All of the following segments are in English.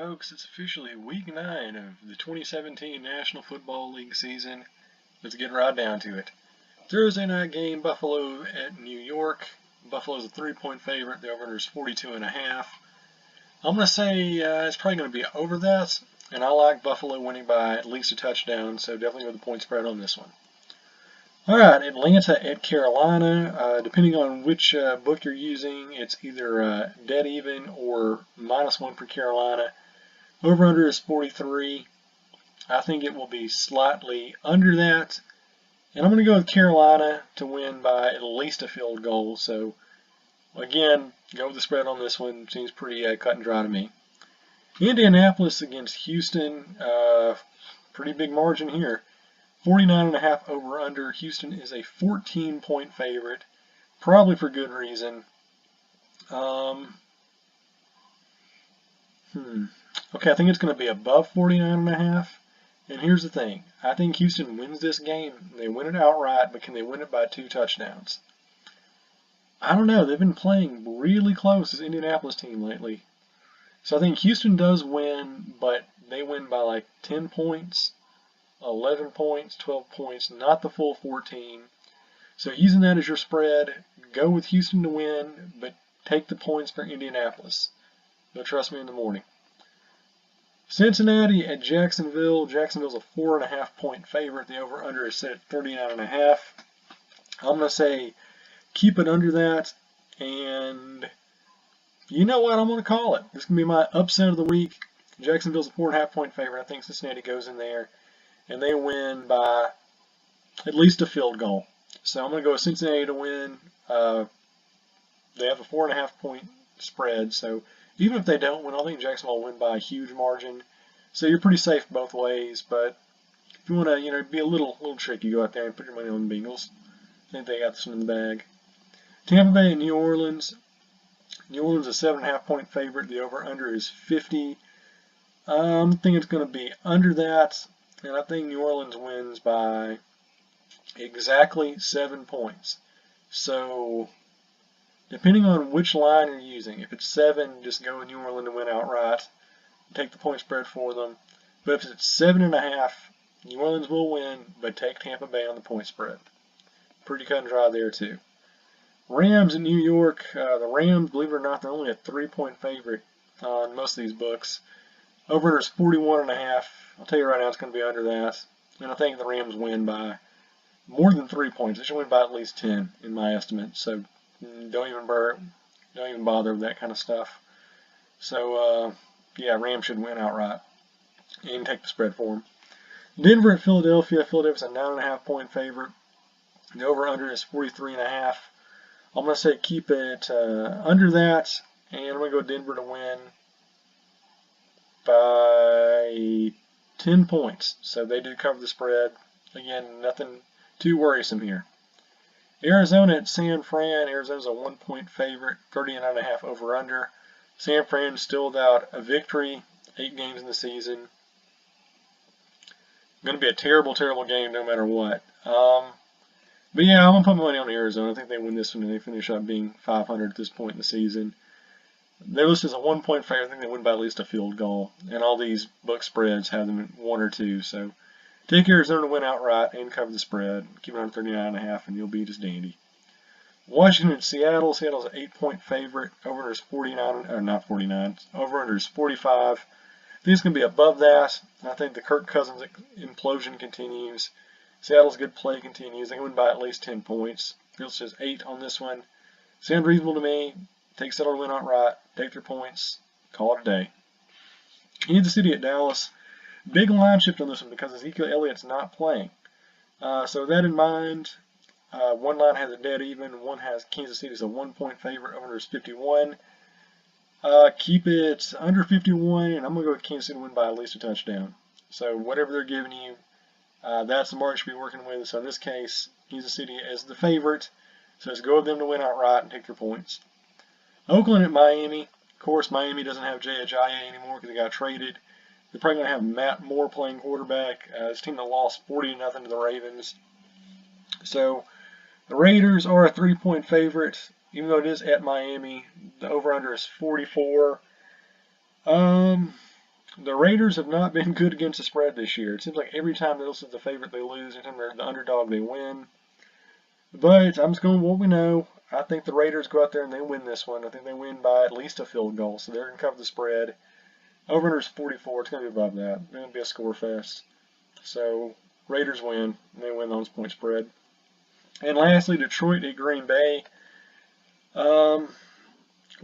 folks, it's officially week 9 of the 2017 National Football League season. Let's get right down to it. Thursday night game, Buffalo at New York. Buffalo's a 3-point favorite. The over-under is 42.5. I'm going to say it's probably going to be over that, and I like Buffalo winning by at least a touchdown, so definitely go the point spread on this one. Alright, Atlanta at Carolina. Depending on which book you're using, it's either dead even or -1 for Carolina. Over-under is 43. I think it will be slightly under that. And I'm going to go with Carolina to win by at least a field goal. So, again, go with the spread on this one. Seems pretty cut and dry to me. Indianapolis against Houston. Pretty big margin here. 49.5 over-under. Houston is a 14-point favorite. Probably for good reason. Okay, I think it's going to be above 49.5. And here's the thing. I think Houston wins this game. They win it outright, but can they win it by 2 touchdowns? I don't know. They've been playing really close, this Indianapolis team, lately. So I think Houston does win, but they win by like 10 points, 11 points, 12 points, not the full 14. So using that as your spread, go with Houston to win, but take the points for Indianapolis. You'll trust me in the morning. Cincinnati at Jacksonville. Jacksonville's a 4.5-point favorite. The over-under is set at 39.5. I'm going to say keep it under that. And you know what? I'm going to call it. This is going to be my upset of the week. Jacksonville's a 4.5-point favorite. I think Cincinnati goes in there and they win by at least a field goal. So I'm going to go with Cincinnati to win. They have a 4.5-point spread. So even if they don't win, I think Jacksonville will win by a huge margin. So you're pretty safe both ways. But if you want to, be a little tricky, go out there and put your money on the Bengals. I think they got this one in the bag. Tampa Bay and New Orleans. New Orleans is a 7.5-point favorite. The over/under is 50. I think it's going to be under that, and I think New Orleans wins by exactly 7 points. So, depending on which line you're using, if it's 7, just go with New Orleans to win outright. Take the point spread for them. But if it's 7.5, New Orleans will win, but take Tampa Bay on the point spread. Pretty cut and dry there too. Rams in New York. The Rams, believe it or not, they're only a 3-point favorite on most of these books. Over is 41.5. I'll tell you right now, it's going to be under that. And I think the Rams win by more than 3 points. They should win by at least 10 in my estimate. So don't even bother with that kind of stuff. So yeah, Rams should win outright. And take the spread for them. Denver at Philadelphia. Philadelphia's a 9.5-point favorite. The over/under is 43.5. I'm going to say keep it under that, and I'm going to go Denver to win by 10 points. So they do cover the spread. Again, nothing too worrisome here. Arizona at San Fran. Arizona's a 1-point favorite, 39.5 over/under. San Fran still without a victory, 8 games in the season. Going to be a terrible, terrible game no matter what. But yeah, I'm going to put my money on Arizona. I think they win this one and they finish up being 500 at this point in the season. They're listed as a 1-point favorite. I think they win by at least a field goal. And all these book spreads have them at 1 or 2. So take Arizona to win outright and cover the spread. Keep it on 39.5 and you'll be just dandy. Washington and Seattle. Seattle's an 8-point favorite. Over-under is 49, or not 49. Over-under is 45. I think it's going to be above that. I think the Kirk Cousins implosion continues. Seattle's good play continues. They win by at least 10 points. Field says 8 on this one. Sounds reasonable to me. Take Seattle to win outright. Take their points. Call it a day. Kansas City at Dallas. Big line shift on this one because Ezekiel Elliott's not playing. So with that in mind, one line has a dead even. One has Kansas City as a 1-point favorite. Over is 51. Keep it under 51, and I'm going to go with Kansas City to win by at least a touchdown. So whatever they're giving you, that's the margin you should be working with. So in this case, Kansas City is the favorite. So let's go with them to win outright and take their points. Oakland at Miami. Of course, Miami doesn't have Jay Ajayi anymore because he got traded. They're probably going to have Matt Moore playing quarterback. This team that lost 40-0 to the Ravens. So the Raiders are a 3-point favorite. Even though it is at Miami, the over-under is 44. The Raiders have not been good against the spread this year. It seems like every time they're listed as the favorite, they lose. Every time they're the underdog, they win. But I'm just going with what we know. I think the Raiders go out there and they win this one. I think they win by at least a field goal, so they're going to cover the spread. Over-under is 44. It's going to be above that. It's going to be a score fest. So Raiders win, and they win those point spread. And lastly, Detroit at Green Bay. Well,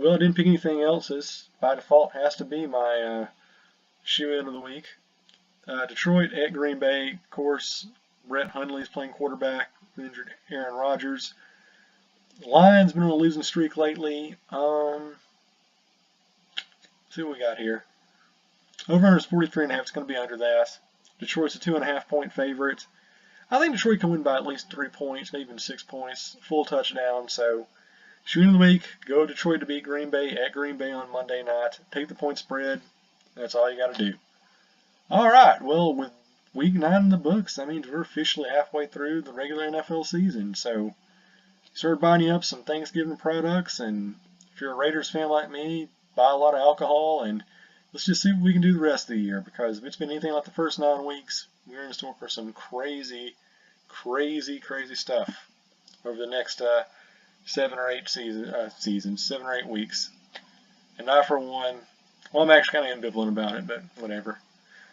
I didn't pick anything else. This, by default, has to be my shoe-in of the week. Detroit at Green Bay. Of course, Brett Hundley is playing quarterback. Injured Aaron Rodgers. Lions been on a losing streak lately. Let's see what we got here. Over-under is 43.5. It's going to be under that. Detroit's a 2.5 point favorite. I think Detroit can win by at least 3 points, maybe even 6 points. Full touchdown. So, shoe of the week. Go Detroit to beat Green Bay at Green Bay on Monday night. Take the point spread. That's all you got to do. All right. Well, with Week 9 in the books, that means we're officially halfway through the regular NFL season. So, start buying you up some Thanksgiving products, and if you're a Raiders fan like me, buy a lot of alcohol, and let's just see what we can do the rest of the year, because if it's been anything like the first 9 weeks, we're in store for some crazy stuff over the next 7 or 8 seasons, 7 or 8 weeks. And I, for one, well, I'm actually kind of ambivalent about it, but whatever.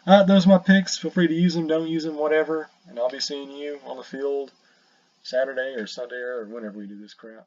Those are my picks. Feel free to use them, don't use them, whatever. And I'll be seeing you on the field Saturday or Sunday or whenever we do this crap.